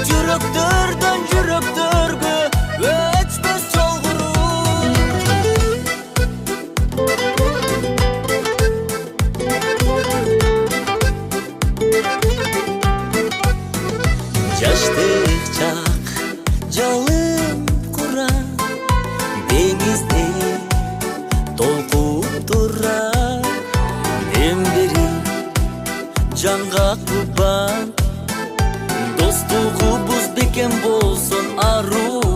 Жүрөктөрдөн жүрөктөргө өчпөс жолгуруу. Жаштык чак жолым кура, деңизде толкуп турар. Мен бери жанга курбан, достугубуз бекем болсун аруу.